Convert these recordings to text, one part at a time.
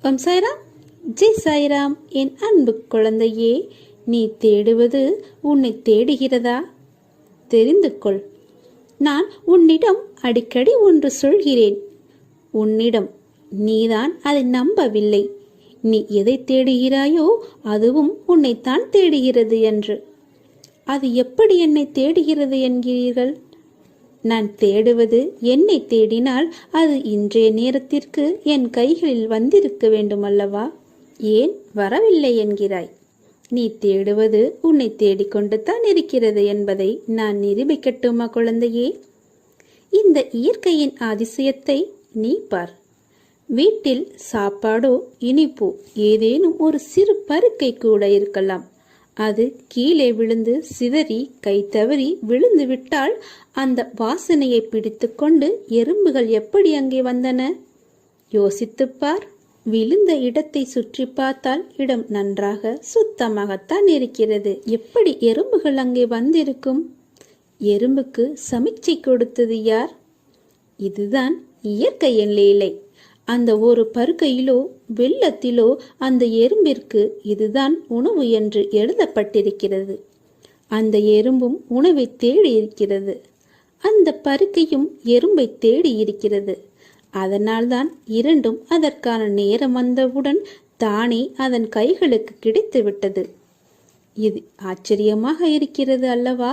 ஓம் சாய்ராம். ஜெய் சாய்ராம். என் அன்பு குழந்தையே, நீ தேடுவது உன்னை தேடுகிறதா? தெரிந்து கொள். நான் உன்னிடம் அடிக்கடி ஒன்று சொல்கிறேன். உன்னிடம் நீதான் அதை நம்பவில்லை. நீ எதை தேடுகிறாயோ அதுவும் உன்னைத்தான் தேடுகிறது என்று. அது எப்படி என்னை தேடுகிறது என்கிறீர்கள்? நான் தேடுவது என்னை தேடினால் அது இன்றைய நேரத்திற்கு என் கைகளில் வந்திருக்க வேண்டுமல்லவா? ஏன் வரவில்லை என்கிறாய்? நீ தேடுவது உன்னை தேடிக்கொண்டு தான் இருக்கிறது என்பதை நான் நிரூபிக்கட்டுமா குழந்தையே? இந்த இயற்கையின் அதிசயத்தை நீ பார். வீட்டில் சாப்பாடோ இனிப்போ ஏதேனும் ஒரு சிறு பருக்கை கூட இருக்கலாம். அது கீழே விழுந்து சிதறி கை தவறி விழுந்து விட்டால் அந்த வாசனையை பிடித்து கொண்டு எறும்புகள் எப்படி அங்கே வந்தன? யோசித்துப்பார். விழுந்த இடத்தை சுற்றி பார்த்தால் இடம் நன்றாக சுத்தமாகத்தான் இருக்கிறது. எப்படி எறும்புகள் அங்கே வந்திருக்கும்? எறும்புக்கு சமிச்சை கொடுத்தது யார்? இதுதான் இயற்கையின் லீலை. அந்த ஒரு பருக்கையிலோ வெள்ளத்திலோ அந்த எறும்பிற்கு இதுதான் உணவு என்று எழுதப்பட்டிருக்கிறது. அந்த எறும்பும் உணவை தேடி இருக்கிறது. அந்த பருக்கையும் எறும்பை தேடி இருக்கிறது. அதனால்தான் இரண்டும் அதற்கான நேரம் வந்தவுடன் தானே அதன் கைகளுக்கு கிடைத்து விட்டது. இது ஆச்சரியமாக இருக்கிறது அல்லவா?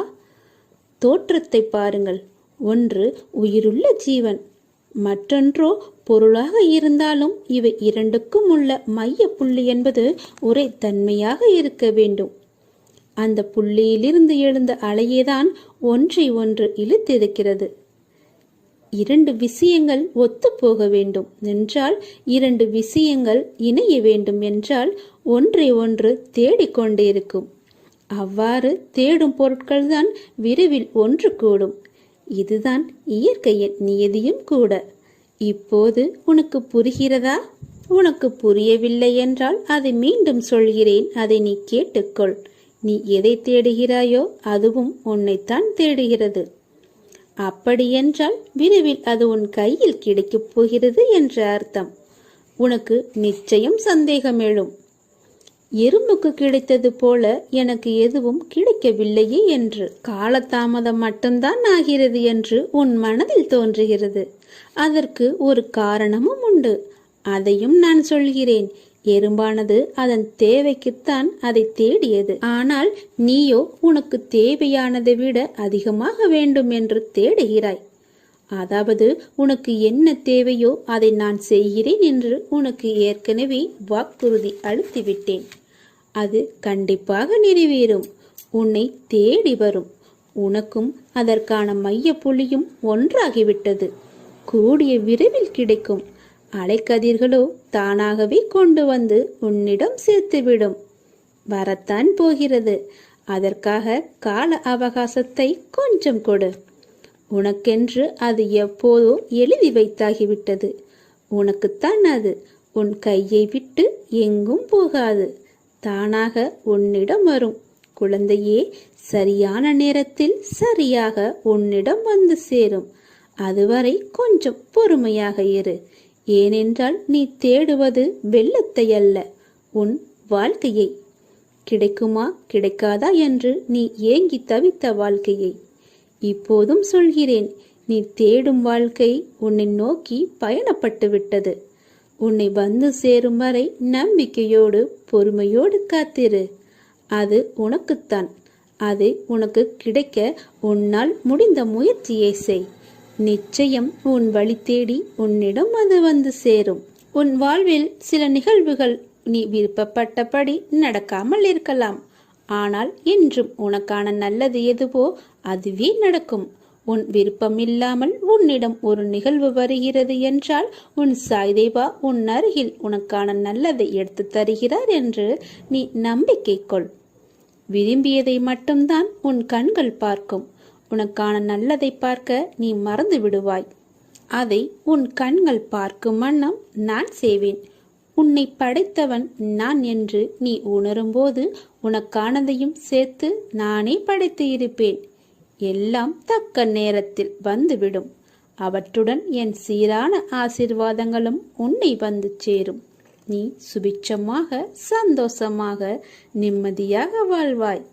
தோற்றத்தை பாருங்கள். ஒன்று உயிருள்ள ஜீவன், மற்றொன்றோ பொருளாக இருந்தாலும் இவை இரண்டுக்கும் உள்ள மைய புள்ளி என்பது ஒரே தன்மையாக இருக்க வேண்டும். அந்த புள்ளியிலிருந்து எழுந்த அலையேதான் ஒன்றை ஒன்று இழுத்திருக்கிறது. இரண்டு விஷயங்கள் ஒத்து போக வேண்டும் என்றால், இரண்டு விஷயங்கள் இணைய வேண்டும் என்றால் ஒன்றை ஒன்று தேடிக்கொண்டிருக்கும். அவ்வாறு தேடும் பொருட்கள்தான் விரைவில் ஒன்று கூடும். இதுதான் இயற்கையின் நியதியும் கூட. இப்போது உனக்கு புரிகிறதா? உனக்கு புரியவில்லை என்றால் அதை மீண்டும் சொல்கிறேன், அதை நீ கேட்டுக்கொள். நீ எதை தேடுகிறாயோ அதுவும் உன்னைத்தான் தேடுகிறது. அப்படியென்றால் விரைவில் அது உன் கையில் கிடைக்கப் போகிறது என்ற அர்த்தம். உனக்கு நிச்சயம் சந்தேகம் எழும். எறும்புக்கு கிடைத்தது போல எனக்கு எதுவும் கிடைக்கவில்லையே என்று, காலதாமதம் மட்டும்தான் ஆகிறது என்று உன் மனதில் தோன்றுகிறது. அதற்கு ஒரு காரணமும் உண்டு. அதையும் நான் சொல்கிறேன். எறும்பானது அதன் தேவைக்குத்தான் அதை தேடியது. ஆனால் நீயோ உனக்கு தேவையானதை விட அதிகமாக வேண்டும் என்று தேடுகிறாய். அதாவது உனக்கு என்ன தேவையோ அதை நான் செய்கிறேன் என்று உனக்கு ஏற்கனவே வாக்குறுதி அளித்துவிட்டேன். அது கண்டிப்பாக நிறைவேறும். உன்னை தேடி வரும். உனக்கும் அதற்கான மைய புள்ளியும் ஒன்றாகிவிட்டது. கூடிய விரைவில் கிடைக்கும். அலைக்கதிர்களோ தானாகவே கொண்டு வந்து உன்னிடம் சேர்த்துவிடும். வரத்தான் போகிறது. அதற்காக கால அவகாசத்தை கொஞ்சம் கொடு. உனக்கென்று அது எப்போதோ எழுதி வைத்தாகிவிட்டது. உனக்குத்தான் அது. உன் கையை விட்டு எங்கும் போகாது. தானாக உன்னிடம் வரும். குழந்தையே, சரியான நேரத்தில் சரியாக உன்னிடம் வந்து சேரும். அதுவரை கொஞ்சம் பொறுமையாக இரு. ஏனென்றால் நீ தேடுவது வெள்ளத்தை அல்ல, உன் வாழ்க்கையை. கிடைக்குமா கிடைக்காதா என்று நீ ஏங்கி தவித்த வாழ்க்கையை. இப்போதும் சொல்கிறேன், நீ தேடும் வாழ்க்கை உன்னை நோக்கி பயணப்பட்டு விட்டது. உன்னை வந்து சேரும் வரை நம்பிக்கையோடு பொறுமையோடு காத்திரு. அது உனக்குத்தான். அது உனக்கு கிடைக்க உன்னால் முடிந்த முயற்சியை செய். நிச்சயம் உன் வழி தேடி உன்னிடம் அது வந்து சேரும். உன் வாழ்வில் சில நிகழ்வுகள் நீ விருப்பப்பட்டபடி நடக்காமல் இருக்கலாம். ஆனால் என்றும் உனக்கான நல்லது எதுவோ அதுவே நடக்கும். உன் விருப்பமில்லாமல் உன்னிடம் ஒரு நிகழ்வு வருகிறது என்றால் உன் சாய்தேவா உன் அருகில் உனக்கான நல்லதை எடுத்து தருகிறார் என்று நீ நம்பிக்கை கொள். விரும்பியதை மட்டும்தான் உன் கண்கள் பார்க்கும். உனக்கான நல்லதை பார்க்க நீ மறந்து விடுவாய். அதை உன் கண்கள் பார்க்கும் வண்ணம் நான் செய்வேன். உன்னை படைத்தவன் நான் என்று நீ உணரும்போது உனக்கானதையும் சேர்த்து நானே படைத்து இருப்பேன். எல்லாம் தக்க நேரத்தில் வந்துவிடும். அவற்றுடன் என் சீரான ஆசீர்வாதங்களும் உன்னை வந்து சேரும். நீ சுபிட்சமாக, சந்தோஷமாக, நிம்மதியாக வாழ்வாய்.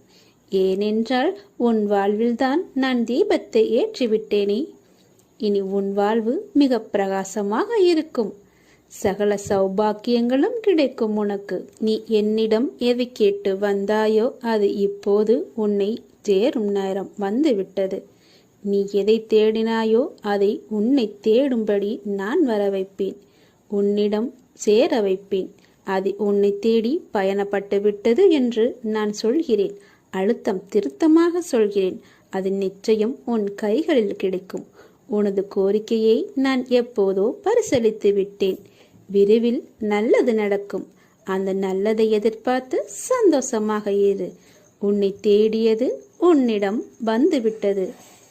ஏனென்றால் உன் வாழ்வில்தான் நான் தீபத்தை ஏற்றிவிட்டேனே. இனி உன் வாழ்வு மிக பிரகாசமாக இருக்கும். சகல சௌபாக்கியங்களும் கிடைக்கும் உனக்கு. நீ என்னிடம் எதை கேட்டு வந்தாயோ அது இப்போது உன்னை சேரும் நேரம் வந்துவிட்டது. நீ எதை தேடினாயோ அதை உன்னை தேடும்படி நான் வர வைப்பேன். உன்னிடம் சேர வைப்பேன். அது உன்னை தேடி பயணப்பட்டு விட்டது என்று நான் சொல்கிறேன். அழுத்தம் திருத்தமாக சொல்கிறேன். அது நிச்சயம் உன் கைகளில் கிடைக்கும். உனது கோரிக்கையை நான் எப்போதோ பரிசீலித்து விட்டேன். விரைவில் நல்லது நடக்கும். அந்த நல்லதை எதிர்பார்த்து சந்தோஷமாக இரு. உன்னை தேடியது உன்னிடம் வந்துவிட்டது.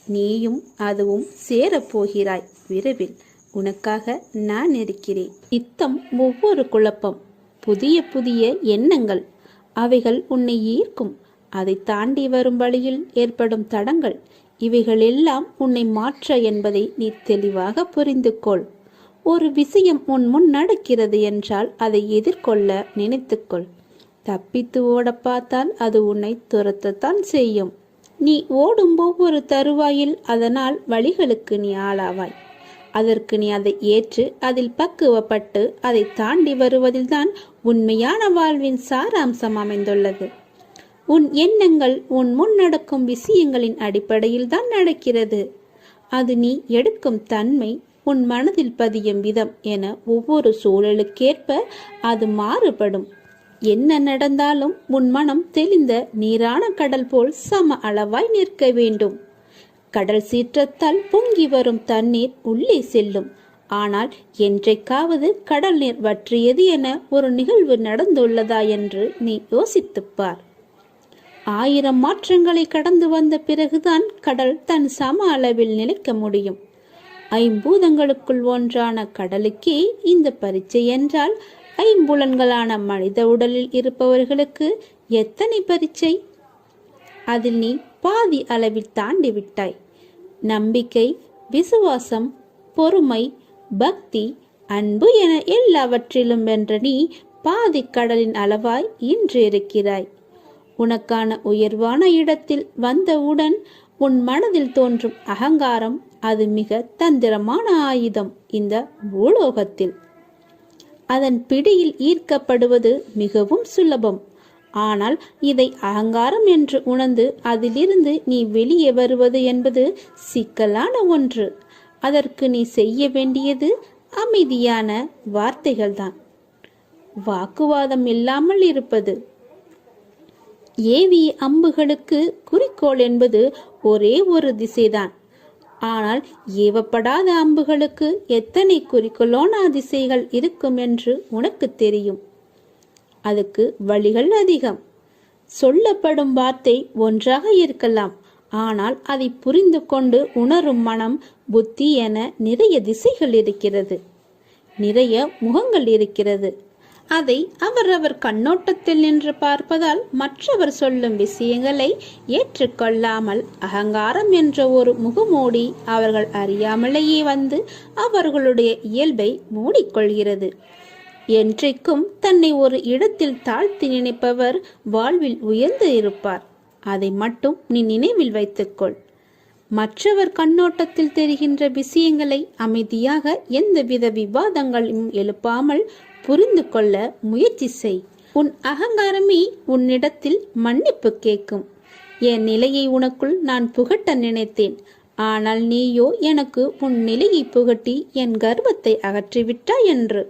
நீயும் அதுவும் சேரப்போகிறாய். விரைவில் உனக்காக நான் இருக்கிறேன். நித்தம் ஒவ்வொரு குழப்பம், புதிய புதிய எண்ணங்கள், அவைகள் உன்னை ஈர்க்கும். அதை தாண்டி வரும் வழியில் ஏற்படும் தடங்கள், இவைகளெல்லாம் உன்னை மாற்ற என்பதை நீ தெளிவாக புரிந்து கொள். ஒரு விஷயம் உன் முன் நடக்கிறது என்றால் அதை எதிர்கொள்ள நினைத்துக்கொள். தப்பித்து ஓட பார்த்தால் அது உன்னை துரத்தத்தான் செய்யும். நீ ஓடும் ஒவ்வொரு தருவாயில் அதனால் வழிகளுக்கு நீ ஆளாவாய். அதற்கு நீ அதை ஏற்று அதில் பக்குவப்பட்டு அதை தாண்டி வருவதில்தான் உண்மையான வாழ்வின் சாராம்சம் அமைந்துள்ளது. உன் எண்ணங்கள் உன் முன் நடக்கும் விஷயங்களின் அடிப்படையில் தான் நடக்கிறது. அது நீ எடுக்கும் தன்மை, உன் மனதில் பதியும் விதம் என ஒவ்வொரு சூழலுக்கேற்ப அது மாறுபடும். என்ன நடந்தாலும் உன் மனம் தெளிந்த நீரான கடல் போல் சம அளவாய் நிற்க வேண்டும். கடல் சீற்றத்தால் பொங்கி வரும் தண்ணீர் உள்ளே செல்லும். ஆனால் என்றைக்காவது கடல் நீர் வற்றியது என ஒரு நிகழ்வு நடந்துள்ளதா என்று நீ யோசித்துப்பார். 1000 மாற்றங்களை கடந்து வந்த பிறகுதான் கடல் தன் சம அளவில் நிலைக்க முடியும். 5 பூதங்களுக்குள் ஒன்றான கடலுக்கே இந்த பரீட்சை என்றால், 5 புலன்களான மனித உடலில் இருப்பவர்களுக்கு எத்தனை பரீட்சை? அதில் நீ பாதி அளவில் தாண்டி விட்டாய். நம்பிக்கை, விசுவாசம், பொறுமை, பக்தி, அன்பு என எல்லாவற்றிலும் வென்ற நீ பாதி கடலின் அளவாய் இன்று இருக்கிறாய். உனக்கான உயர்வான இடத்தில் வந்தவுடன் உன் மனதில் தோன்றும் அகங்காரம், அது மிக தந்திரமான ஆயுதம் இந்த பூலோகத்தில். அதன் பிடியில் ஈர்க்கப்படுவது மிகவும் சுலபம். ஆனால் இதை அகங்காரம் என்று உணர்ந்து அதிலிருந்து நீ வெளியே வருவது என்பது சிக்கலான ஒன்று. அதற்கு நீ செய்ய வேண்டியது அமைதியான வார்த்தைகள்தான். வாக்குவாதம் இல்லாமல் இருப்பது. ஏவிய அம்புகளுக்கு குறிக்கோள் என்பது ஒரே ஒரு திசைதான். ஆனால் ஏவப்படாத அம்புகளுக்கு எத்தனை குறிக்கோளான திசைகள் இருக்கும் என்று உனக்கு தெரியும். அதுக்கு வழிகள் அதிகம். சொல்லப்படும் வார்த்தை ஒன்றாக இருக்கலாம். ஆனால் அதை புரிந்து கொண்டு உணரும் மனம், புத்தி என நிறைய திசைகள் இருக்கிறது. நிறைய முகங்கள் இருக்கிறது. அதை அவரவர் கண்ணோட்டத்தில் நின்று பார்ப்பதால் மற்றவர் சொல்லும் விஷயங்களை ஏற்றுக்கொள்ளாமல் அகங்காரம் என்ற ஒரு முகமூடி அவர்கள் அறியாமலேயே வந்து அவர்களுடைய இயல்பை மூடிக்கொள்கிறது. என்றைக்கும் தன்னை ஒரு இடத்தில் தாழ்த்தி நினைப்பவர் வாழ்வில் உயர்ந்து இருப்பார். அதை மட்டும் நீ நினைவில் வைத்துக்கொள். மற்றவர் கண்ணோட்டத்தில் தெரிகின்ற விஷயங்களை அமைதியாக எந்தவித விவாதங்களும் எழுப்பாமல் புரிந்து கொள்ள முயற்சி செய். உன் அகங்காரமே உன்னிடத்தில் மன்னிப்பு கேட்கும். என் நிலையை உனக்குள் நான் புகட்ட நினைத்தேன். ஆனால் நீயோ எனக்கு உன் நிலையை புகட்டி என் கர்வத்தை அகற்றிவிட்டாய் என்று.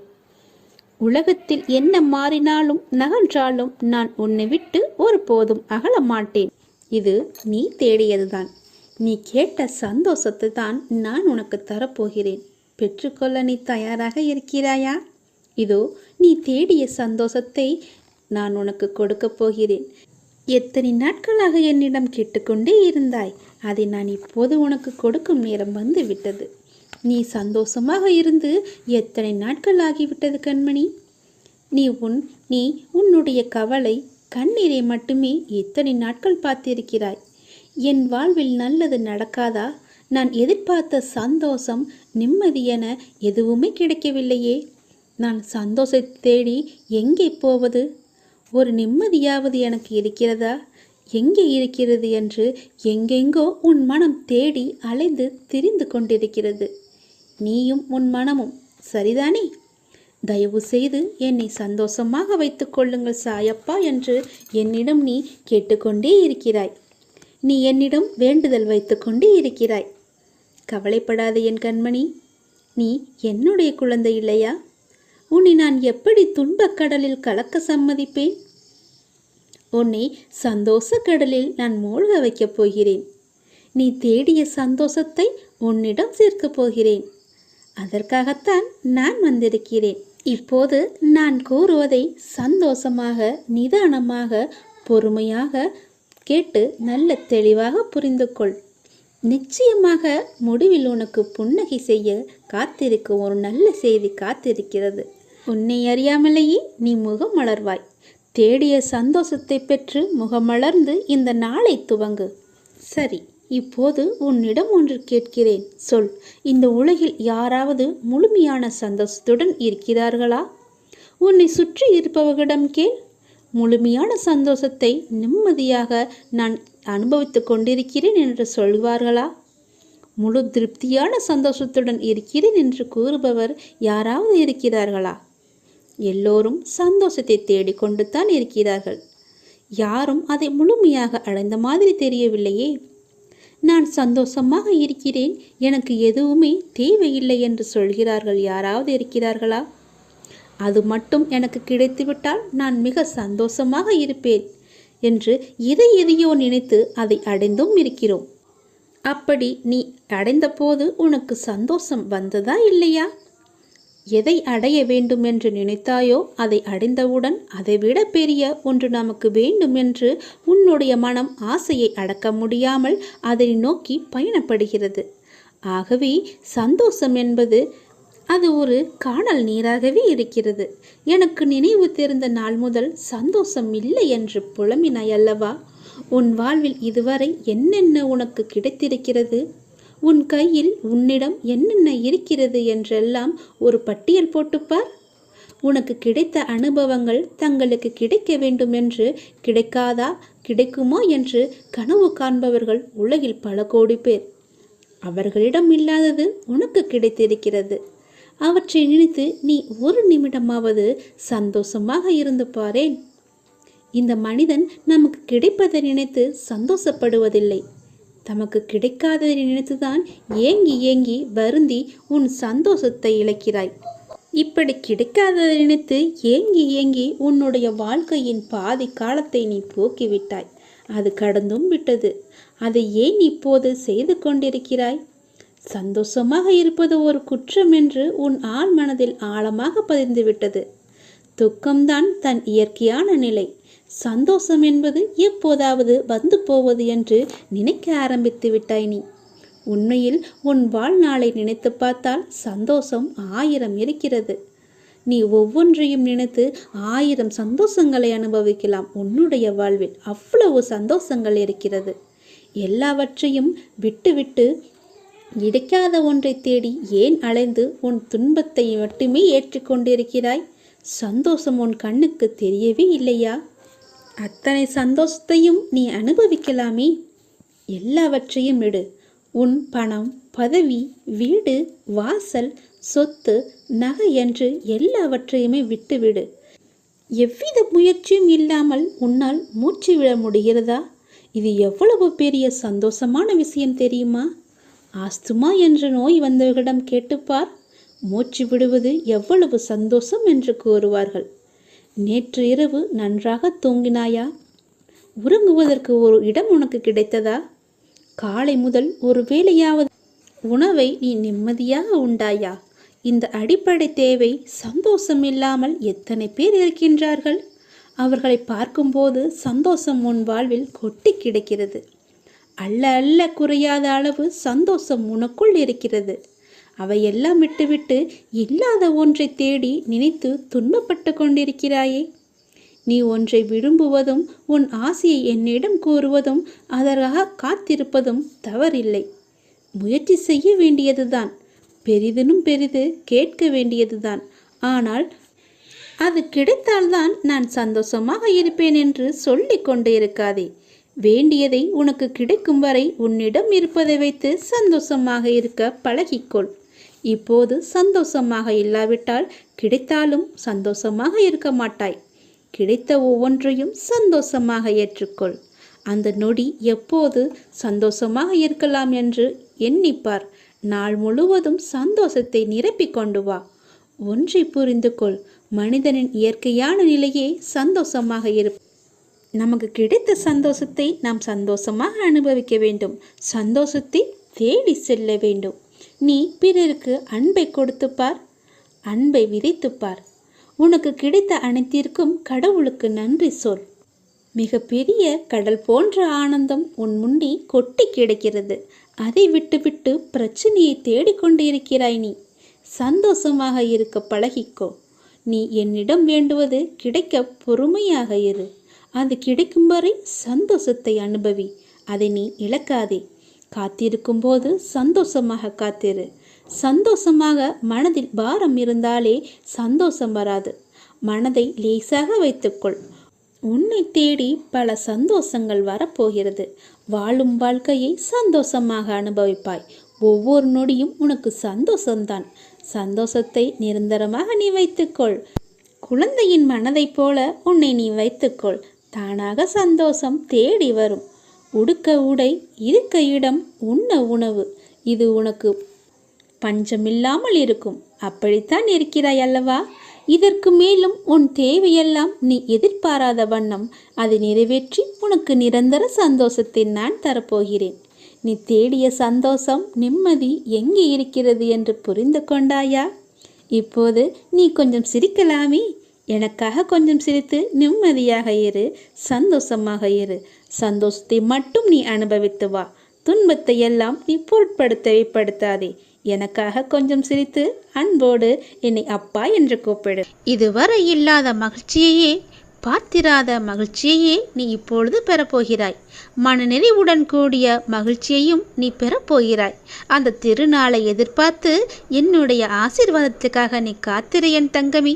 உலகத்தில் என்ன மாறினாலும் நகன்றாலும் நான் உன்னை விட்டு ஒருபோதும் அகல மாட்டேன். இது நீ தேடியதுதான். நீ கேட்ட சந்தோஷத்தை தான் நான் உனக்கு தரப்போகிறேன். பெற்றுக்கொள்ள நீ தயாராக இருக்கிறாயா? இதோ நீ தேடிய சந்தோஷத்தை நான் உனக்கு கொடுக்க போகிறேன். எத்தனை நாட்களாக என்னிடம் கேட்டுக்கொண்டே இருந்தாய். அதை நான் இப்போது உனக்கு கொடுக்கும் நேரம் வந்து விட்டது. நீ சந்தோஷமாக இருந்து எத்தனை நாட்கள் ஆகிவிட்டது கண்மணி? நீ உன்னுடைய கவலை, கண்ணீரை மட்டுமே எத்தனை நாட்கள் பார்த்திருக்கிறாய். என் வாழ்வில் நல்லது நடக்காதா? நான் எதிர்பார்த்த சந்தோஷம், நிம்மதி என எதுவுமே கிடைக்கவில்லையே. நான் சந்தோஷத்தை தேடி எங்கே போவது? ஒரு நிம்மதியாவது எனக்கு இருக்கிறதா? எங்கே இருக்கிறது என்று எங்கெங்கோ உன் மனம் தேடி அலைந்து திரிந்து கொண்டிருக்கிறது. நீயும் உன் மனமும், சரிதானே? தயவு செய்து என்னை சந்தோஷமாக வைத்து கொள்ளுங்கள் சாயப்பா என்று என்னிடம் நீ கேட்டுக்கொண்டே இருக்கிறாய். நீ என்னிடம் வேண்டுதல் வைத்து கொண்டே இருக்கிறாய். கவலைப்படாத என் கண்மணி, நீ என்னுடைய குழந்தை இல்லையா? உன்னை நான் எப்படி துன்பக் கடலில் கலக்க சம்மதிப்பேன்? உன்னை சந்தோஷ கடலில் நான் மூழ்க வைக்கப் போகிறேன். நீ தேடிய சந்தோஷத்தை உன்னிடம் சேர்க்கப் போகிறேன். அதற்காகத்தான் நான் வந்திருக்கிறேன். இப்போது நான் கூறுவதை சந்தோஷமாக, நிதானமாக, பொறுமையாக கேட்டு நல்ல தெளிவாக புரிந்து கொள். நிச்சயமாக முடிவில் உனக்கு புன்னகை செய்ய காத்திருக்கும் ஒரு நல்ல செய்தி காத்திருக்கிறது. உன்னை அறியாமலேயே நீ முகம் மலர்வாய். தேடிய சந்தோஷத்தை பெற்று முகமலர்ந்து இந்த நாளை துவங்கு. சரி, இப்போது உன்னிடம் ஒன்று கேட்கிறேன், சொல். இந்த உலகில் யாராவது முழுமையான சந்தோஷத்துடன் இருக்கிறார்களா? உன்னை சுற்றி இருப்பவர்களிடம் கேள். முழுமையான சந்தோஷத்தை நிம்மதியாக நான் அனுபவித்து கொண்டிருக்கிறேன் என்று சொல்வார்களா? முழு திருப்தியான சந்தோஷத்துடன் இருக்கிறேன் என்று கூறுபவர் யாராவது இருக்கிறார்களா? எல்லோரும் சந்தோஷத்தை தேடிக்கொண்டு தான் இருக்கிறார்கள். யாரும் அதை முழுமையாக அடைந்த மாதிரி தெரியவில்லையே. நான் சந்தோஷமாக இருக்கிறேன், எனக்கு எதுவுமே தேவையில்லை என்று சொல்கிறார்கள் யாராவது இருக்கிறார்களா? அது மட்டும் எனக்கு கிடைத்துவிட்டால் நான் மிக சந்தோஷமாக இருப்பேன் என்று எதையோ நினைத்து அதை அடைந்தும் இருக்கிறோம். அப்படி நீ அடைந்த போது உனக்கு சந்தோஷம் வந்ததா இல்லையா? எதை அடைய வேண்டும் என்று நினைத்தாயோ அதை அடைந்தவுடன் அதைவிட பெரிய ஒன்று நமக்கு வேண்டும் என்று உன்னுடைய மனம் ஆசையை அடக்க முடியாமல் அதை நோக்கி பயணப்படுகிறது. ஆகவே சந்தோஷம் என்பது அது ஒரு காணல் நீராகவே இருக்கிறது. எனக்கு நினைவு தெரிந்த நாள் முதல் சந்தோஷம் இல்லை என்று புலம்பினாய் அல்லவா? உன் வாழ்வில் இதுவரை என்னென்ன உனக்கு கிடைத்திருக்கிறது? உன் கையில் உன்னிடம் என்னென்ன இருக்கிறது என்றெல்லாம் ஒரு பட்டியல் போட்டுப்பார். உனக்கு கிடைத்த அனுபவங்கள் தங்களுக்கு கிடைக்க வேண்டும் என்று கிடைக்காதா, கிடைக்குமா என்று கனவு காண்பவர்கள் உலகில் பல கோடி பேர். அவர்களிடம் இல்லாதது உனக்கு கிடைத்திருக்கிறது. அவற்றை நினைத்து நீ ஒரு நிமிடமாவது சந்தோஷமாக இருந்து பாரேன். இந்த மனிதன் நமக்கு கிடைப்பதை நினைத்து சந்தோஷப்படுவதில்லை. தமக்கு கிடைக்காததை நினைத்துதான் ஏங்கி ஏங்கி வருந்தி உன் சந்தோஷத்தை இழக்கிறாய். இப்படி கிடைக்காததை நினைத்து ஏங்கி ஏங்கி உன்னுடைய வாழ்க்கையின் பாதி காலத்தை நீ போக்கிவிட்டாய். அது கடந்தும் விட்டது. அதை ஏன் இப்போது செய்து கொண்டிருக்கிறாய்? சந்தோஷமாக இருப்பது ஒரு குற்றம் என்று உன் ஆழ் மனதில் ஆழமாக பதிந்துவிட்டது. துக்கம்தான் தன் இயற்கையான நிலை. சந்தோஷம் என்பது எப்போதாவது வந்து போவது என்று நினைக்க ஆரம்பித்து விட்டாய் நீ. உண்மையில் உன் வாழ்நாளை நினைத்து பார்த்தால் சந்தோஷம் 1000 இருக்கிறது. நீ ஒவ்வொன்றையும் நினைத்து 1000 சந்தோஷங்களை அனுபவிக்கலாம். உன்னுடைய வாழ்வில் அவ்வளவு சந்தோஷங்கள் இருக்கிறது. எல்லாவற்றையும் விட்டுவிட்டு கிடைக்காத ஒன்றை தேடி ஏன் அலைந்து உன் துன்பத்தை மட்டுமே ஏற்றிக்கொண்டிருக்கிறாய்? சந்தோஷம் உன் கண்ணுக்கு தெரியவே இல்லையா? அத்தனை சந்தோஷத்தையும் நீ அனுபவிக்கலாமே. எல்லாவற்றையும் விடு. உன் பணம், பதவி, வீடு, வாசல், சொத்து, நகை என்று எல்லாவற்றையுமே விட்டுவிடு. எவ்வித முயற்சியும் இல்லாமல் உன்னால் மூச்சு விட முடிகிறதா? இது எவ்வளவு பெரிய சந்தோஷமான விஷயம் தெரியுமா? ஆஸ்துமா என்ற நோய் வந்தவர்களிடம் கேட்டுப்பார். மூச்சு விடுவது எவ்வளவு சந்தோஷம் என்று கூறுவார்கள். நேற்று இரவு நன்றாக தூங்கினாயா? உறங்குவதற்கு ஒரு இடம் உனக்கு கிடைத்ததா? காலை முதல் ஒரு வேளையாவது உணவை நீ நிம்மதியாக உண்டாயா? இந்த அடிப்படை தேவை சந்தோஷம் இல்லாமல் எத்தனை பேர் இருக்கின்றார்கள்? அவர்களை பார்க்கும்போது சந்தோஷம் உன் வாழ்வில் கொட்டி கிடக்கிறது. அல்ல அல்ல குறையாத அளவு சந்தோஷம் உனக்குள் இருக்கிறது. அவையெல்லாம் விட்டுவிட்டு இல்லாத ஒன்றை தேடி நினைத்து துன்பப்பட்டு கொண்டிருக்கிறாயே. நீ ஒன்றை விரும்புவதும் உன் ஆசையை என்னிடம் கூறுவதும் அதற்காக காத்திருப்பதும் தவறில்லை. முயற்சி செய்ய வேண்டியதுதான். பெரிதினும் பெரிது கேட்க வேண்டியதுதான். ஆனால் அது கிடைத்தால்தான் நான் சந்தோஷமாக இருப்பேன் என்று சொல்லிக் கொண்டு இருக்காதே. வேண்டியதை உனக்கு கிடைக்கும் வரை உன்னிடம் இருப்பதை வைத்து சந்தோஷமாக இருக்க பழகிக்கொள். இப்போது சந்தோஷமாக இல்லாவிட்டால் கிடைத்தாலும் சந்தோஷமாக இருக்க மாட்டாய். கிடைத்த ஒவ்வொன்றையும் சந்தோஷமாக ஏற்றுக்கொள். அந்த நொடி எப்போது சந்தோஷமாக இருக்கலாம் என்று எண்ணிப்பார். நாள் முழுவதும் சந்தோஷத்தை நிரப்பிக் கொண்டு வா. ஒன்றை புரிந்து கொள், மனிதனின் இயற்கையான நிலையே சந்தோஷமாக இருப்ப. நமக்கு கிடைத்த சந்தோஷத்தை நாம் சந்தோஷமாக அனுபவிக்க வேண்டும். சந்தோஷத்தை தேடி செல்ல வேண்டும். நீ பிறருக்கு அன்பை கொடுத்துப்பார், அன்பை விதைத்துப்பார். உனக்கு கிடைத்த அனைத்திற்கும் கடவுளுக்கு நன்றி சொல். மிக பெரிய கடல் போன்ற ஆனந்தம் உன் முண்டி கொட்டி கிடக்கிறது. அதை விட்டுவிட்டு பிரச்சனையை தேடிக்கொண்டு இருக்கிறாய். நீ சந்தோஷமாக இருக்க பழகிக்கோ. நீ என்னிடம் வேண்டுவது கிடைக்க பொறுமையாக இரு. அது கிடைக்கும் வரை சந்தோஷத்தை அனுபவி. அதை நீ இழக்காதே. காத்திருக்கும் போது சந்தோஷமாக காத்திரு. சந்தோஷமாக மனதில் பாரம் இருந்தாலே சந்தோஷம் வராது. மனதை லேசாக வைத்துக்கொள். உன்னை தேடி பல சந்தோஷங்கள் வரப்போகிறது. வாழும் வாழ்க்கையை சந்தோஷமாக அனுபவிப்பாய். ஒவ்வொரு நொடியும் உனக்கு சந்தோஷம்தான். சந்தோஷத்தை நிரந்தரமாக நீ வைத்துக்கொள். குழந்தையின் மனதைப் போல உன்னை நீ வைத்துக்கொள். தானாக சந்தோஷம் தேடி வரும். உடுக்க உடை, இருக்க இடம், உண்ண உணவு, இது உனக்கு பஞ்சமில்லாமல் இருக்கும். அப்படித்தான் இருக்கிறாய் அல்லவா? இதற்கு மேலும் உன் தேவையெல்லாம் நீ எதிர்பாராத வண்ணம் அதை நிறைவேற்றி உனக்கு நிரந்தர சந்தோஷத்தை நான் தரப்போகிறேன். நீ தேடிய சந்தோஷம், நிம்மதி எங்கே இருக்கிறது என்று புரிந்து கொண்டாயா? இப்போது நீ கொஞ்சம் சிரிக்கலாமே. எனக்காக கொஞ்சம் சிரித்து நிம்மதியாக இரு, சந்தோஷமாக இரு. சந்தோஷத்தை மட்டும் நீ அனுபவித்து வா. துன்பத்தை எல்லாம் நீ பொருட்படுத்தாதே. எனக்காக கொஞ்சம் சிரித்து அன்போடு என்னை அப்பா என்று கூப்பிடு. இதுவரை இல்லாத மகிழ்ச்சியையே, பார்த்திராத மகிழ்ச்சியையே நீ இப்பொழுது பெறப்போகிறாய். மனநிறைவுடன் கூடிய மகிழ்ச்சியையும் நீ பெறப்போகிறாய். அந்த திருநாளை எதிர்பார்த்து என்னுடைய ஆசீர்வாதத்துக்காக நீ காத்திரு என் தங்கமி.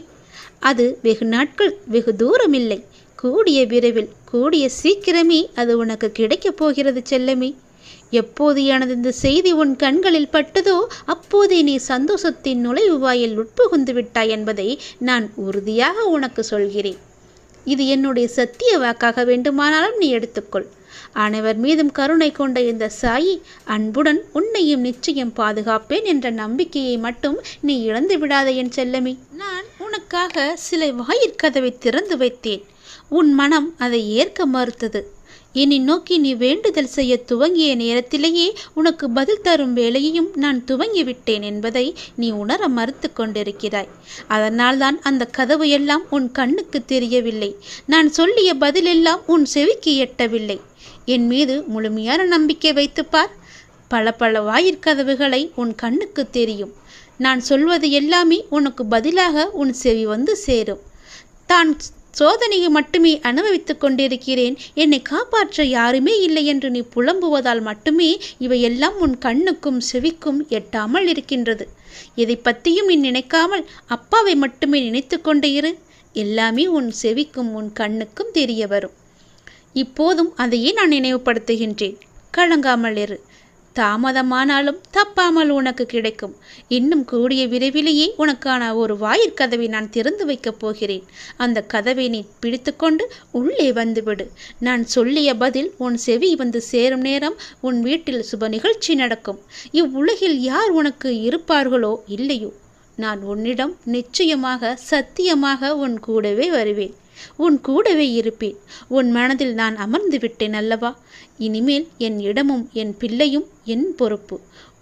அது வெகு நாட்கள், வெகு தூரமில்லை. கூடிய விரைவில், கூடிய சீக்கிரமே அது உனக்கு கிடைக்கப் போகிறது செல்லமே. எப்போது எனது இந்த செய்தி உன் கண்களில் பட்டதோ அப்போதே நீ சந்தோஷத்தின் நுழைவு வாயில் உட்புகுந்து விட்டாய் என்பதை நான் உறுதியாக உனக்கு சொல்கிறேன். இது என்னுடைய சத்திய வாக்காக வேண்டுமானாலும் நீ எடுத்துக்கொள். அனைவர் மீதும் கருணை கொண்ட இந்த சாயி அன்புடன் உன்னையும் நிச்சயம் பாதுகாப்பேன் என்ற நம்பிக்கையை மட்டும் நீ இழந்து விடாத என் செல்லமே. நான் உனக்காக சில வாயிற்கதவை திறந்து வைத்தேன். உன் மனம் அதை ஏற்க மறுத்தது. என்னை நோக்கி நீ வேண்டுதல் செய்ய துவங்கிய நேரத்திலேயே உனக்கு பதில் தரும் வேலையையும் நான் துவங்கிவிட்டேன் என்பதை நீ உணர மறுத்து கொண்டிருக்கிறாய். அதனால்தான் அந்த கதவு எல்லாம் உன் கண்ணுக்கு தெரியவில்லை. நான் சொல்லிய பதிலெல்லாம் உன் செவிக்கு எட்டவில்லை. என் மீது முழுமையான நம்பிக்கை வைத்துப்பார். பல பல வாயிற்கதவுகளை உன் கண்ணுக்கு தெரியும். நான் சொல்வது எல்லாமே உனக்கு பதிலாக உன் செவி வந்து சேரும். தான் சோதனையை மட்டுமே அனுபவித்துக் கொண்டிருக்கிறேன், என்னை காப்பாற்ற யாருமே இல்லை என்று நீ புலம்புவதால் மட்டுமே இவையெல்லாம் உன் கண்ணுக்கும் செவிக்கும் எட்டாமல் இருக்கின்றது. எதை பற்றியும் நீ நினைக்காமல் அப்பாவை மட்டுமே நினைத்து கொண்டே இரு. எல்லாமே உன் செவிக்கும் உன் கண்ணுக்கும் தெரிய வரும். இப்போதும் அதையே நான் நினைவுபடுத்துகின்றேன். கலங்காமல் இரு. தாமதமானாலும் தப்பாமல் உனக்கு கிடைக்கும். இன்னும் கூடிய விரைவிலேயே உனக்கான ஒரு வாயிற்கதவை நான் திறந்து வைக்கப் போகிறேன். அந்த கதவை நீ பிடித்துக்கொண்டு உள்ளே வந்துவிடு. நான் சொல்லிய பதில் உன் செவி வந்து சேரும் நேரம் உன் வீட்டில் சுப நிகழ்ச்சி நடக்கும். இவ்வுலகில் யார் உனக்கு இருப்பார்களோ இல்லையோ, நான் உன்னிடம் நிச்சயமாக சத்தியமாக உன் கூடவே வருவேன். உன் கூடவே இருப்பேன். உன் மனதில் நான் அமர்ந்து விட்டேன் அல்லவா? இனிமேல் என் இடமும் என் பிள்ளையும் என் பொறுப்பு.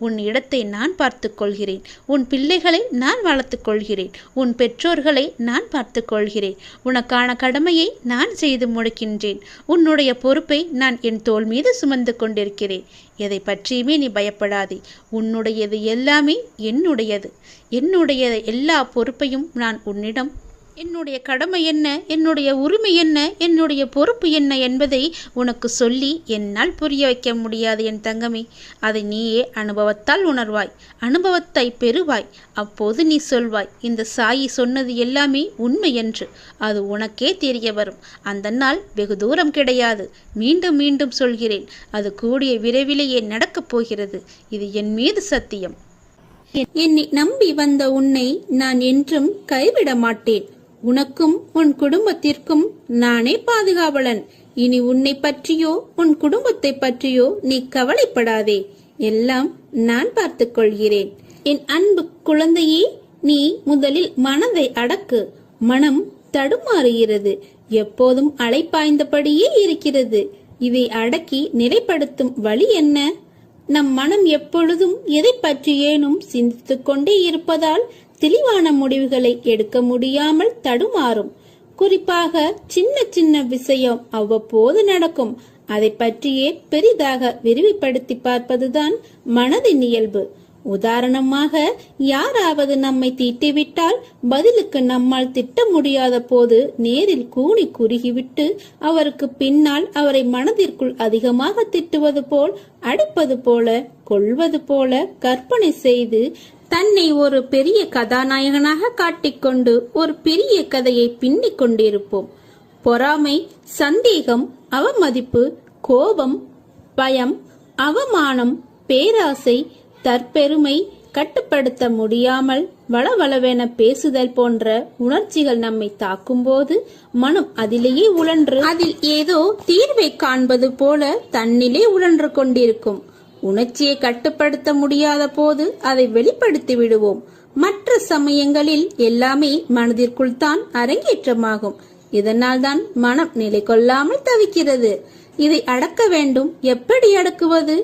உன் இடத்தை நான் பார்த்து கொள்கிறேன். உன் பிள்ளைகளை நான் வளர்த்து கொள்கிறேன். உன் பெற்றோர்களை நான் பார்த்து கொள்கிறேன். உனக்கான கடமையை நான் செய்து முடிக்கின்றேன். உன்னுடைய பொறுப்பை நான் என் தோள் மீது சுமந்து கொண்டிருக்கிறேன். எதை பற்றியுமே நீ பயப்படாதே. உன்னுடையது எல்லாமே என்னுடையது. என்னுடைய எல்லா பொறுப்பையும் நான் உன்னிடம் என்னுடைய கடமை என்ன, என்னுடைய உரிமை என்ன, என்னுடைய பொறுப்பு என்ன என்பதை உனக்கு சொல்லி என்னால் புரிய வைக்க முடியாது என் தங்கமே. அதை நீயே அனுபவத்தால் உணர்வாய், அனுபவத்தை பெறுவாய். அப்போது நீ சொல்வாய், இந்த சாயி சொன்னது எல்லாமே உண்மை என்று. அது உனக்கே தெரிய வரும். அந்த நாள் வெகு தூரம் கிடையாது. மீண்டும் மீண்டும் சொல்கிறேன், அது கூடிய விரைவிலேயே நடக்கப் போகிறது. இது என் மீது சத்தியம். என்னை நம்பி வந்த உன்னை நான் என்றும் கைவிட மாட்டேன். உனக்கும் உன் குடும்பத்திற்கும் நானே பாதுகாவலன். இனி உன்னை பற்றியோ உன் குடும்பத்தை பற்றியோ நீ கவலைப்படாதே. எல்லாம் நான் பார்த்துக் கொள்கிறேன். என் அன்பு குழந்தையே, நீ முதலில் மனதை அடக்கு. மனம் தடுமாறுகிறது, எப்போதும் அலைப்பாய்ந்தபடியே இருக்கிறது. இதை அடக்கி நிலைப்படுத்தும் வழி என்ன? நம் மனம் எப்பொழுதும் எதை பற்றியேனும் சிந்தித்துக் கொண்டே இருப்பதால் தெளிவான முடிவுகளை எடுக்க முடியாமல் தடுமாறும். குறிப்பாக சின்ன சின்ன விஷயம் அவ்வப்போது நடக்கும். அதை பற்றியே பெரிதாக விரிவுபடுத்தி பார்ப்பதுதான் மனதின் இயல்பு. உதாரணமாக, யாராவது நம்மை திட்டிவிட்டால் பதிலுக்கு நம்மால் திட்ட முடியாத போது நேரில் கூனி குறுகிவிட்டு அவருக்கு பின்னால் அவரை மனதிற்குள் அதிகமாக திட்டுவது போல், அடிப்பது போல, கொள்வது போல கற்பனை செய்து தன்னை ஒரு பெரிய கதாநாயகனாக காட்டிக்கொண்டு ஒரு பெரிய கதையை பின்னிக் கொண்டிருப்போம். பொறாமை, சந்தேகம், அவமதிப்பு, கோபம், பயம், அவமானம், பேராசை, தற்பெருமை, கட்டுப்படுத்த முடியாமல் வளவளவென பேசுதல் போன்ற உணர்ச்சிகள் நம்மை தாக்கும் போது மனம் அதிலேயே உழன்று அதில் ஏதோ தீர்வை காண்பது போல தன்னிலே உழன்று கொண்டிருக்கும். உணர்ச்சியை கட்டுப்படுத்த முடியாத போது அதை வெளிப்படுத்தி விடுவோம். மற்ற சமயங்களில் எல்லாமே மனதிற்குள் தான் அரங்கேற்றமாகும். இதனால் தான் மனம் நிலை கொள்ளாமல் தவிக்கிறது. இதை அடக்க வேண்டும். எப்படி அடக்குவது?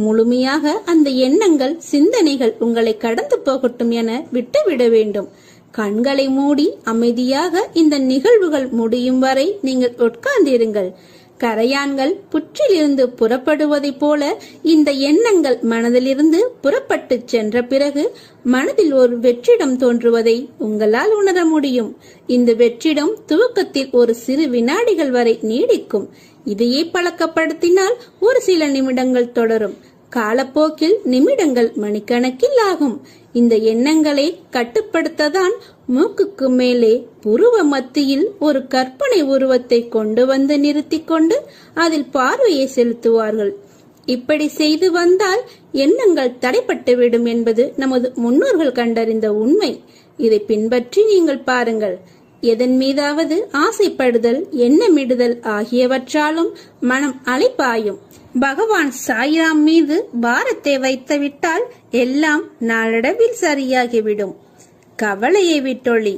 முழுமையாக அந்த எண்ணங்கள், சிந்தனைகள் உங்களை கடந்து போகட்டும் என விட்டுவிட வேண்டும். கண்களை மூடி அமைதியாக இந்த நிகழ்வுகள் முடியும் வரை நீங்கள் உட்கார்ந்திருங்கள். கரையான்கள் புற்றிலிருந்து புறப்படுவதை போல இந்த எண்ணங்கள் மனதிலிருந்து புறப்பட்டு சென்ற பிறகு மனதில் ஒரு வெற்றிடம் தோன்றுவதை உங்களால் உணர முடியும். இந்த வெற்றிடம் துவக்கத்தில் ஒரு சிறு வினாடிகள் வரை நீடிக்கும். இதையே பழக்கப்படுத்தினால் ஒரு சில நிமிடங்கள் தொடரும். காலப்போக்கில் நிமிடங்கள் மணிக்கணக்கில் ஆகும். இந்த எண்ணங்களை கட்டுப்படுத்ததான் மூக்குக்கு மேலே புருவ மத்தியில் ஒரு கற்பனை உருவத்தை கொண்டு வந்து நிறுத்தி கொண்டு அதில் பார்வையை செலுத்துவார்கள். இப்படி செய்து வந்தால் எண்ணங்கள் தடைப்பட்டுவிடும் என்பது நமது முன்னோர்கள் கண்டறிந்த உண்மை. இதை பின்பற்றி நீங்கள் பாருங்கள். எதன் மீதாவது ஆசைப்படுதல், எண்ணமிடுதல் ஆகியவற்றாலும் மனம் அலைப்பாயும். பகவான் சாய்ராம் மீது பாரத்தை வைத்துவிட்டால் எல்லாம் நாளடைவில் சரியாகிவிடும். கவலையை விட்டொழி,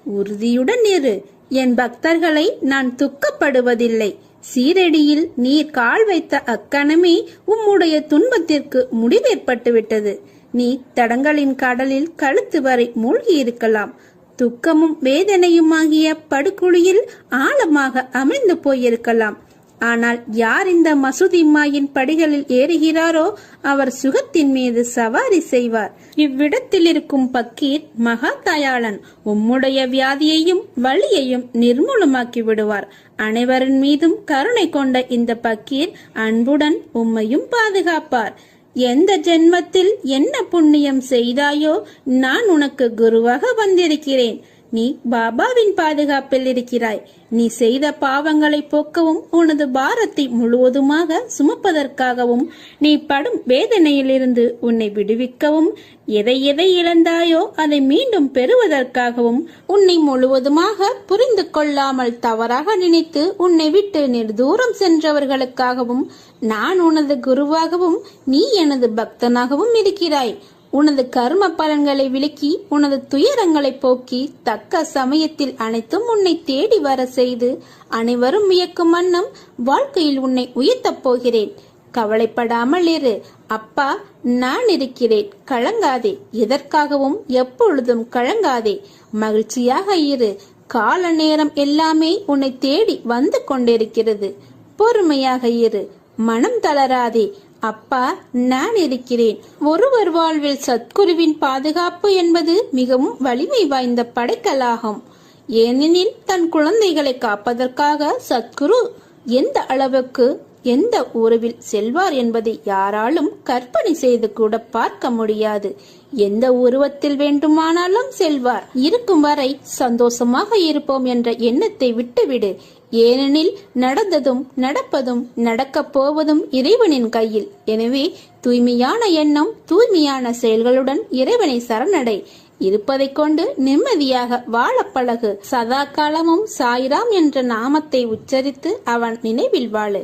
உறுதியுடன் இரு. என் பக்தர்களை நான் துக்கப்படுவதில்லை. சீரடியில் நீர் கால் வைத்த அக்கணமே உம்முடைய துன்பத்திற்கு முடிவேற்பட்டுவிட்டது. நீ தடங்களின் கடலில் கழுத்து வரை மூழ்கி இருக்கலாம். துக்கமும் வேதனையுமாகிய படுகுழியில் ஆழமாக அமிழ்ந்து போயிருக்கலாம். ஆனால் யார் இந்த மசூதி மாயின் படிகளில் ஏறுகிறாரோ அவர் சுகத்தின் மீது சவாரி செய்வார். இவ்விடத்தில் இருக்கும் பக்கீர் மகா தயாளன். உம்முடைய வியாதியையும் வலியையும் நிர்மூலமாக்கி விடுவார். அனைவரின் மீதும் கருணை கொண்ட இந்த பக்கீர் அன்புடன் உம்மையும் பாதுகாப்பார். எந்த ஜென்மத்தில் என்ன புண்ணியம் செய்தாயோ நான் உனக்கு குருவாக வந்திருக்கிறேன். நீ பாபாவின் பாதுகாப்பில் இருக்கிறாய். நீ செய்த பாவங்களை போக்கவும் உனது பாரத்தை முழுவதுமாக சுமப்பதற்காகவும் நீ படும் வேதனையிலிருந்து உன்னை விடுவிக்கவும் எதை எதை இழந்தாயோ அதை மீண்டும் பெறுவதற்காகவும் உன்னை முழுவதுமாக புரிந்து கொள்ளாமல் தவறாக நினைத்து உன்னை விட்டு நெடுதூரம் சென்றவர்களுக்காகவும் நான் உனது குருவாகவும் நீ எனது பக்தனாகவும் இருக்கிறாய். உனது கர்ம பலன்களை விலக்கி உனது துயரங்களை போக்கி தக்க சமயத்தில் அனைத்தும் உன்னை தேடி வர செய்து அனைவரும் வியக்கும் வண்ணம் வாழ்க்கையில் உன்னை உயர்த்தப் போகிறேன். கவலைப்படாமல் இரு. அப்பா நான் இருக்கிறேன். கலங்காதே. எதற்காகவும் எப்பொழுதும் கலங்காதே. மகிழ்ச்சியாக இரு. கால நேரம் எல்லாமே உன்னை தேடி வந்து கொண்டிருக்கிறது. பொறுமையாக இரு. மனம் தளராதே. அப்பா நான் இருக்கிறேன். ஒருவர் வாழ்வில் சத்குருவின் பாதுகாப்பு என்பது மிகவும் வலிமை வாய்ந்த படைக்கலாகும். ஏனெனில் தன் குழந்தைகளை காப்பதற்காக சத்குரு எந்த அளவுக்கு எந்த உறவில் செல்வார் என்பதை யாராலும் கற்பனை செய்து கூட பார்க்க முடியாது. எந்த உருவத்தில் வேண்டுமானாலும் செல்வார். இருக்கும் வரை சந்தோஷமாக இருப்போம் என்ற எண்ணத்தை விட்டுவிடு. ஏனெனில் நடந்ததும் நடப்பதும் நடக்கப் போவதும் இறைவனின் கையில். எனவே தூய்மையான எண்ணம், தூய்மையான செயல்களுடன் இறைவனை சரணடை. இருப்பதை கொண்டு நிம்மதியாக வாழ பழகு. சதா காலமும் சாய்ராம் என்ற நாமத்தை உச்சரித்து அவன் நினைவில் வாழு.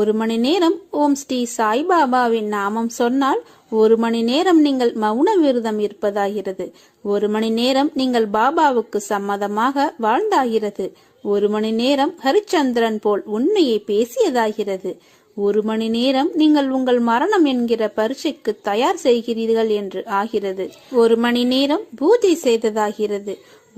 1 மணி நேரம் ஓம் ஸ்ரீ சாய்பாபாவின் நாமம் சொன்னால் 1 மணி நேரம் நீங்கள் மௌன விரதம் இருப்பதாகிறது. 1 மணி நேரம் நீங்கள் பாபாவுக்கு சம்மதமாக வாழ்ந்தாகிறது. 1 மணி நேரம் ஹரிச்சந்திரன் போல் உண்மையை பேசியதாகிறது. 1 மணி நேரம் நீங்கள் உங்கள் மரணம் என்கிற பரீட்சைக்கு தயார் செய்கிறீர்கள் என்று ஆகிறது. 1 மணி நேரம் பூஜை செய்ததாகிறது.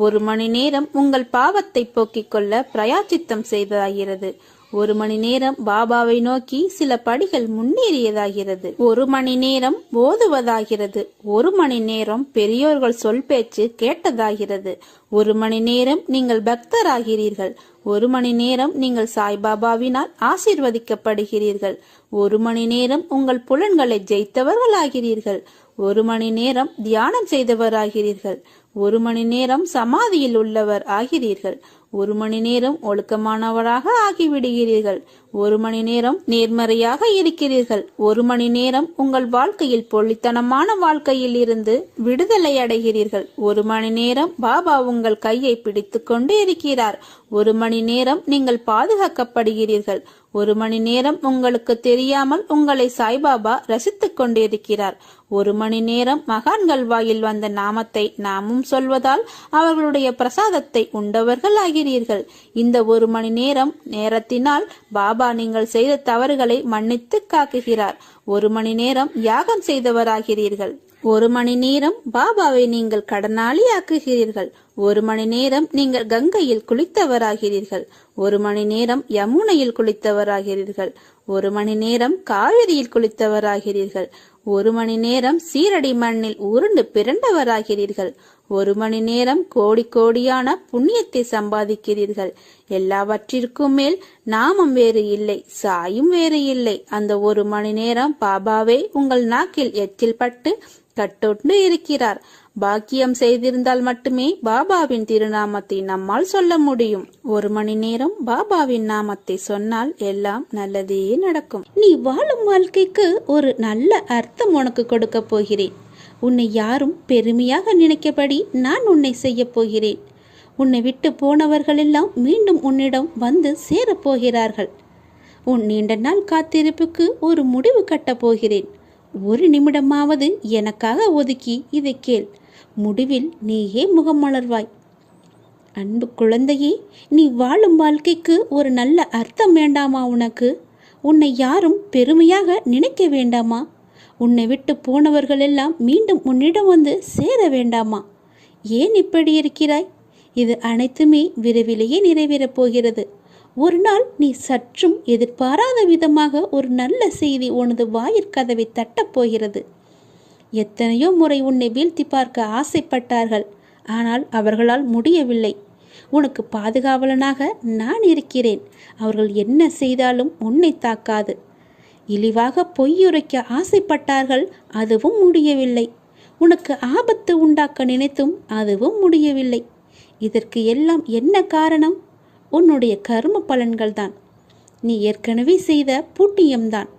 1 மணி நேரம் உங்கள் பாவத்தை போக்கிக் கொள்ள பிரயாச்சித்தம் செய்ததாகிறது. 1 மணி நேரம் பாபாவை நோக்கி சில படிகள் முன்னேறியதாகிறது. 1 மணி நேரம் ஓதுவதாகிறது. 1 மணி நேரம் பெரியோர்கள் சொல் பேச்சு கேட்டதாகிறது. 1 மணி நேரம் நீங்கள் பக்தராகிறீர்கள். 1 மணி நேரம் நீங்கள் சாய்பாபாவினால் ஆசீர்வதிக்கப்படுகிறீர்கள். 1 மணி நேரம் உங்கள் புலன்களை ஜெயித்தவர்களாகிறீர்கள். 1 மணி நேரம் தியானம் செய்தவராகிறீர்கள். 1 மணி நேரம் சமாதியில் உள்ளவர் ஆகிறீர்கள். 1 மணி நேரம் ஒழுக்கமானவராக ஆகிவிடுகிறீர்கள். 1 மணி நேரம் நேர்மறையாக இருக்கிறீர்கள். 1 மணி நேரம் உங்கள் வாழ்க்கையில் பொள்ளித்தனமான வாழ்க்கையில் இருந்து விடுதலை அடைகிறீர்கள். 1 மணி நேரம் பாபா உங்கள் கையை பிடித்து கொண்டு இருக்கிறார். 1 மணி நேரம் நீங்கள் பாதுகாக்கப்படுகிறீர்கள். 1 மணி நேரம் உங்களுக்கு தெரியாமல் உங்களை சாய்பாபா ரசித்துக் கொண்டிருக்கிறார். 1 மணி நேரம் மகான்கள் வாயில் வந்த நாமத்தை நாமும் சொல்வதால் அவர்களுடைய பிரசாதத்தை உண்டவர்கள் ஆகிறீர்கள். இந்த 1 மணி நேரத்தினால் பாபா நீங்கள் செய்த தவறுகளை மன்னித்து காக்குகிறார். 1 மணி நேரம் யாகம் செய்தவராகிறீர்கள். 1 மணி நேரம் பாபாவை நீங்கள் கடனாளி ஆக்குகிறீர்கள். 1 மணி நேரம் நீங்கள் கங்கையில் குளித்தவராகிறீர்கள். 1 மணி நேரம் யமுனையில் குளித்தவராகிறீர்கள். 1 மணி நேரம் காவிரியில் குளித்தவராகிறீர்கள். 1 மணி நேரம் சீரடி மண்ணில் உருண்டு பிறண்டவராகிறீர்கள். 1 மணி நேரம் கோடி கோடியான புண்ணியத்தை சம்பாதிக்கிறீர்கள். எல்லாவற்றிற்கும் மேல் நாமம் வேறு இல்லை, சாயும் வேறு இல்லை. அந்த 1 மணி நேரம் பாபாவே உங்கள் நாக்கில் எச்சில் பட்டு கட்டொண்டு இருக்கிறார். பாக்கியம் செய்திருந்தால் மட்டுமே பாபாவின் திருநாமத்தை நம்மால் சொல்ல முடியும். 1 மணி நேரம் பாபாவின் நாமத்தை சொன்னால் எல்லாம் நல்லதே நடக்கும். நீ வாழும் வாழ்க்கைக்கு ஒரு நல்ல அர்த்தம் உனக்கு கொடுக்க போகிறேன். உன்னை யாரும் பெருமையாக நினைக்கபடி நான் உன்னை செய்ய போகிறேன். உன்னை விட்டு போனவர்களெல்லாம் மீண்டும் உன்னிடம் வந்து சேரப்போகிறார்கள். உன் நீண்ட நாள் காத்திருப்புக்கு ஒரு முடிவு கட்டப் போகிறேன். 1 நிமிடமாவது எனக்காக ஒதுக்கி இதை கேள். முடிவில் நீயே முகம் மலர்வாய். அன்பு குழந்தையே, நீ வாழும் வாழ்க்கைக்கு ஒரு நல்ல அர்த்தம் வேண்டாமா உனக்கு? உன்னை யாரும் பெருமையாக நினைக்க வேண்டாமா? உன்னை விட்டு போனவர்களெல்லாம் மீண்டும் உன்னிடம் வந்து சேர வேண்டாமா? ஏன் இப்படி இருக்கிறாய்? இது அனைத்துமே விரைவிலேயே நிறைவேறப் போகிறது. ஒரு நாள் நீ சற்றும் எதிர்பாராத விதமாக ஒரு நல்ல செய்தி உனது வாயிற்கதவை தட்டப்போகிறது. எத்தனையோ முறை உன்னை வீழ்த்தி பார்க்க ஆசைப்பட்டார்கள். ஆனால் அவர்களால் முடியவில்லை. உனக்கு பாதுகாவலனாக நான் இருக்கிறேன். அவர்கள் என்ன செய்தாலும் உன்னை தாக்காது. இழிவாக பொய்யுரைக்க ஆசைப்பட்டார்கள். அதுவும் முடியவில்லை. உனக்கு ஆபத்து உண்டாக்க நினைத்தும் அதுவும் முடியவில்லை. இதற்கு எல்லாம் என்ன காரணம்? உன்னுடைய கர்ம பலன்கள்தான். நீ ஏற்கனவே செய்த புண்ணியம்தான்.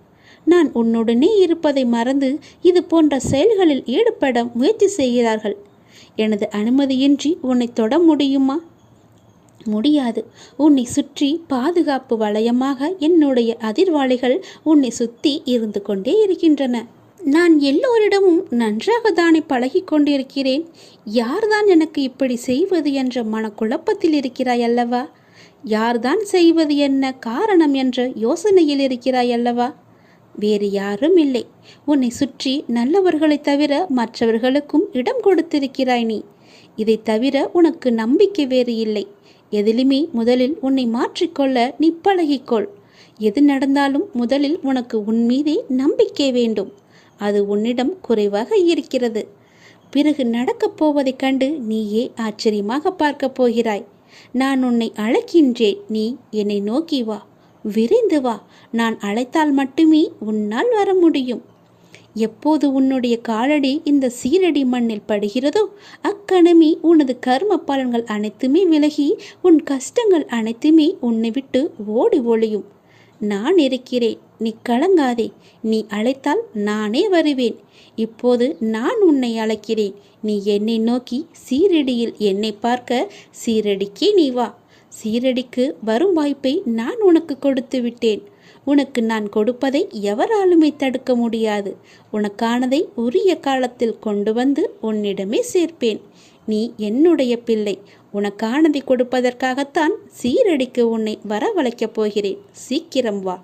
நான் உன்னுடனே இருப்பதை மறந்து இது போன்ற செயல்களில் ஈடுபட முயற்சி செய்கிறார்கள். எனது அனுமதியின்றி உன்னை தொட முடியுமா? முடியாது. உன்னை சுற்றி பாதுகாப்பு வளையமாக என்னுடைய அதிர்வாளிகள் உன்னை சுற்றி இருந்து கொண்டே இருக்கின்றன. நான் எல்லோரிடமும் நன்றாக தானே பழகி கொண்டிருக்கிறேன். யார்தான் எனக்கு இப்படி செய்வது என்ற மனக்குழப்பத்தில் இருக்கிறாய் அல்லவா? யார்தான் செய்வது என்ன காரணம் என்ற யோசனையில் இருக்கிறாய் அல்லவா? வேறு யாரும் இல்லை. உன்னை சுற்றி நல்லவர்களை தவிர மற்றவர்களுக்கும் இடம் கொடுத்திருக்கிறாய் நீ. இதை தவிர உனக்கு நம்பிக்கை வேறு இல்லை. எதிலுமே முதலில் உன்னை மாற்றிக்கொள்ள நீ பழகிக்கொள். எது நடந்தாலும் முதலில் உனக்கு உன் மீதே நம்பிக்கை வேண்டும். அது உன்னிடம் குறைவாக இருக்கிறது. பிறகு நடக்கப் போவதைக் கண்டு நீயே ஆச்சரியமாக பார்க்க போகிறாய். நான் உன்னை அழைக்கின்றேன், நீ என்னை நோக்கி வா, விரைந்து வா. நான் அழைத்தால் மட்டுமே உன்னால் வர முடியும். எப்போது உன்னுடைய காலடி இந்த சீரடி மண்ணில் படுகிறதோ அக்கணமே உனது கர்ம பலன்கள் அனைத்துமே விலகி உன் கஷ்டங்கள் அனைத்துமே உன்னை விட்டு ஓடி ஒளியும். நான் இருக்கிறேன், நீ கலங்காதே. நீ அழைத்தால் நானே வருவேன். இப்போது நான் உன்னை அழைக்கிறேன். நீ என்னை நோக்கி சீரடியில் என்னை பார்க்க சீரடிக்கே நீ வா. சீரடிக்கு வரும் வாய்ப்பை நான் உனக்கு கொடுத்து விட்டேன். உனக்கு நான் கொடுப்பதை எவராலுமே தடுக்க முடியாது. உனக்கானதை உரிய காலத்தில் கொண்டு வந்து உன்னிடமே சேர்ப்பேன். நீ என்னுடைய பிள்ளை. உனக்கானதை கொடுப்பதற்காகத்தான் சீரடிக்கு உன்னை வரவழைக்கப் போகிறேன். சீக்கிரம் வா.